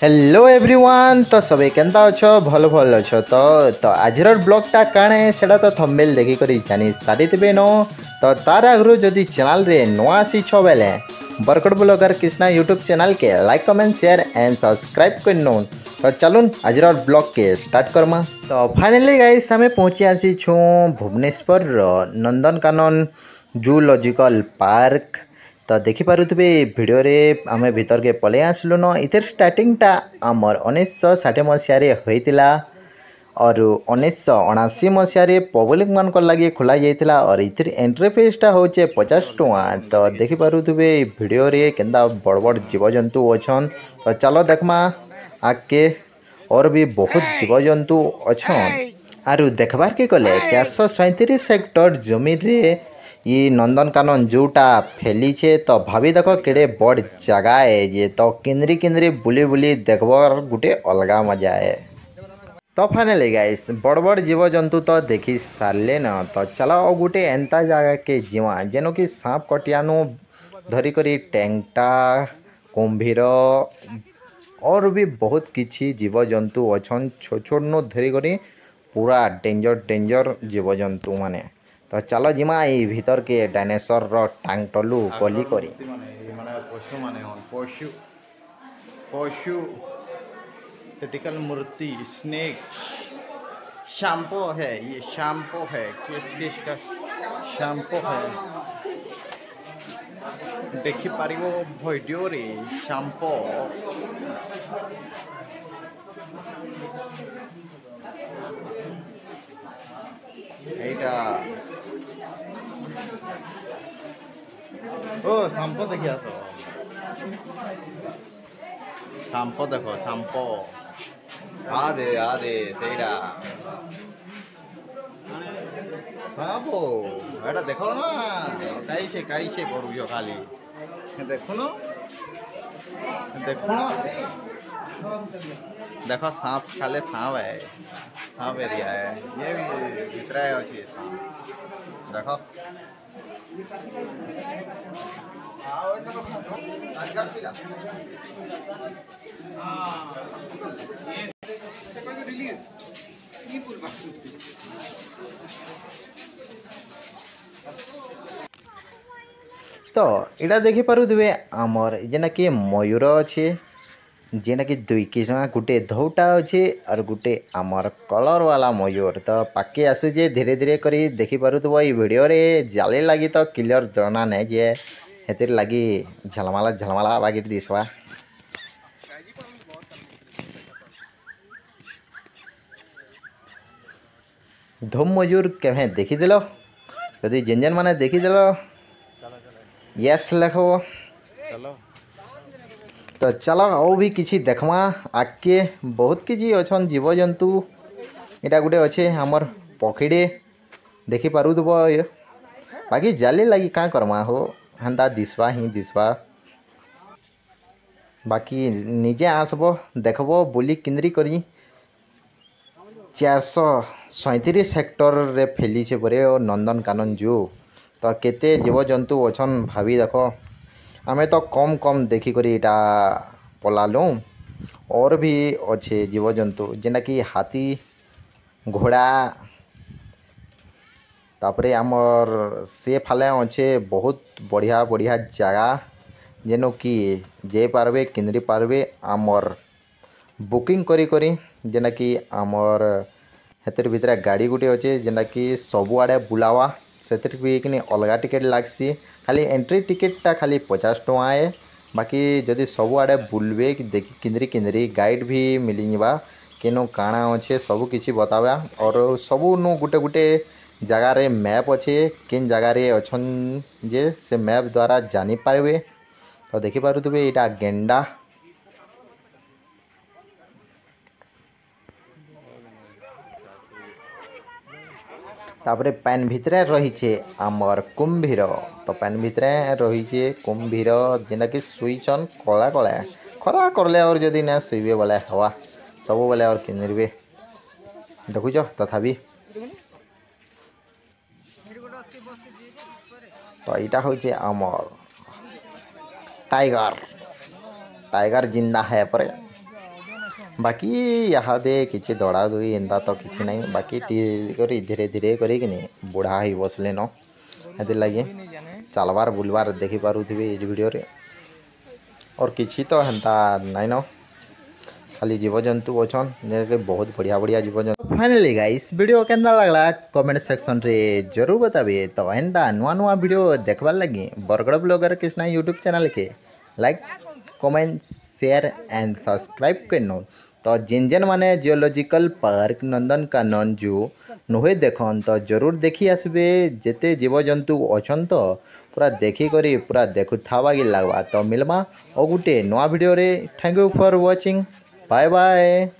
Hello everyone तो सबे केनता अच्छो भल भल अच्छो तो आजर ब्लॉगटा काणे सेटा तो थंबनेल देखि करी जानी सारिथिबे नो। तो तार आगु जदि चैनल रे नुआ आसीछो बेले बरकट ब्लॉगर कृष्णा यूट्यूब चैनल के like comment share and subscribe कर नो। तो चलून आजर ब्लॉग के स्टार्ट करमा। तो फाइनली गाइस हमें पहुंची आसी छु भुवनेश्वर नंदनकानन जूलॉजिकल पार्क। तो देखिपे भिडियो रे आमे भीतर के पले आसलु न इधर स्टार्टिंगटा आमर 1960 मसीह होता और 1979 मसीह पब्लिक मान लगे खोल जाता और इधर एंट्री फीसटा हूँ 50 टଙ୍କା। तो देखिपे भिडियो रे केन्दा बड़ बड़ जीवजंतु अच्छन। तो चलो देखमा आगे और भी बहुत जीवजंतु अच्छन। आरु देखबार के गले 437 हेक्टर जमीन रे ये नंदनकानन जूटा फैलीचे। तो भाभी देख केड़े बड़ जगह है ये। तो किंद्री किंद्री बुली बुली देखबार गुटे अलगा मजा है। तो फाइनली गाइस बड़ बड़ जीवजंतु तो देखी सारे न। तो चलो और गुटे एंता जगह के जीवा जेनो कि सांप कटियानु धरिकरी टेंगटा कुंभीर और भी बहुत किछि जीवजंतु अच्छन छोट छोट नु धरिकरी पूरा डेंजर डेंजर जीवजंतु माने। तो चलो जिमा ये भीतर के डायनासोर रो टांग टलू गली करी पशु माने पशु पशु क्रिटिकल मूर्ति स्नेक शैम्पू है। ये शैम्पू है किस किस का शैम्पू है देखि पारिबो वीडियो रे शैम्पू एटा ओ शैम्पू देखि आसो शैम्पू देखो शैम्पू आदे सेटा शैम्पू एटा देखो ना काई से करूयो खाली देखो ना देखो सांप खाले सांप है सांप एरिया है ये भी दूसरा है अच्छी सांप देखो तो इटा देखि पारुथिबे आमर जेना कि मयूर अच्छे जेना कि दुई किस्म गुटे धौटा अच्छे और गुटे आमर कलर वाला मयूर। तो पाके आसुचे धीरे धीरे करी देखि पारुथबो ई वीडियो रे जाले लगी तो क्लियर जना नै जे हेतिर लगी झलमाला बागी दिसवा। धूम मयूर केभे देखि देलो यदि जेन माने देखि देलो यस लिखो। तो चलो और भी किसी देखमा आगे बहुत किसी अच्छन जीवजंतु इटा गुटे अच्छे हमर पखीडे देखि पारुथबो बाकी जाली लगी का करमा हो हेन्ता दिसवा ही दिसवा बाकी निजे आसबो देखबो बुली किंद्री करी 437 हेक्टर रे फैली छे बरे और नंदनकानन जू। तो केते जीवजंतु अच्छन भाभी देखो आमे तो कम कम देखी करी इटा पलालू और भी अच्छे जीवजंतु जेना कि हाथी घोड़ा तापरे आमर से फाले अच्छे बहुत बढ़िया बढ़िया जगह जेनो कि जे पारबे किंद्री पारबे आमर बुकिंग करी करी जेना कि आमर हेतिर भितर गाड़ी गुटे अच्छे जेना कि सबु आड़े बुलावा से भी कि अलग टिकेट लागसी खाली एंट्री टिकेटा खाली 50 टଙ୍କା है। बाकी जदि सब आड़े बुलबे देखि किंद्री किंद्री गाइड भी मिलीबा केनो काଣା अच्छे सबू किसी बतावा और सबू नु गुटे गुटे जगार रे मैप अच्छे किन जगार रे अच्छन जे से मैप द्वारा जानी पारबे। तो देखि पारुथबे एटा गेंडा तापरे पैन भितरे रही आमर कुंभीर। तो पैन भितरे रही कुंभीर जेना कि सुईचन कला कला खरा करले और जदि ना सुइबे बोले हवा सब बोले और किनबे देखुच तथापि। तो यहाँ हूँ आमर टाइगर टाइगर जिंदा है पर बाकी इहादे किसी दौड़ा दुई एंता तो किसी नहीं बाकी धीरे धीरे करी बुढ़ा ही बसले न हेतिर लगे चलबार बुलबार देखी पारुथिबे इस वीडियो रे और किसी तो हेन्ता नाइन खाली जीवजंतु अच्छन जे बहुत बढ़िया बढ़िया जीवजंतु। फाइनली गाइस वीडियो केंदा लगला कमेंट सेक्शन रे जरूर बताबे। तो हेन्ता नुआ नुआ वीडियो देखबार लगी Bargarh blogger Krishna YouTube channel के like comment share and subscribe करनो। तो जिन जिन माने जियोलॉजिकल पार्क नंदनकानन जू नुहे देखन तो जरूर देखी आसबे जेते जीवजंतु अच्छन तो पूरा देखी करी पूरा देखु थावा कि लगवा। तो मिलमा और गुटे नवा वीडियो रे। Thank you for watching. Bye bye.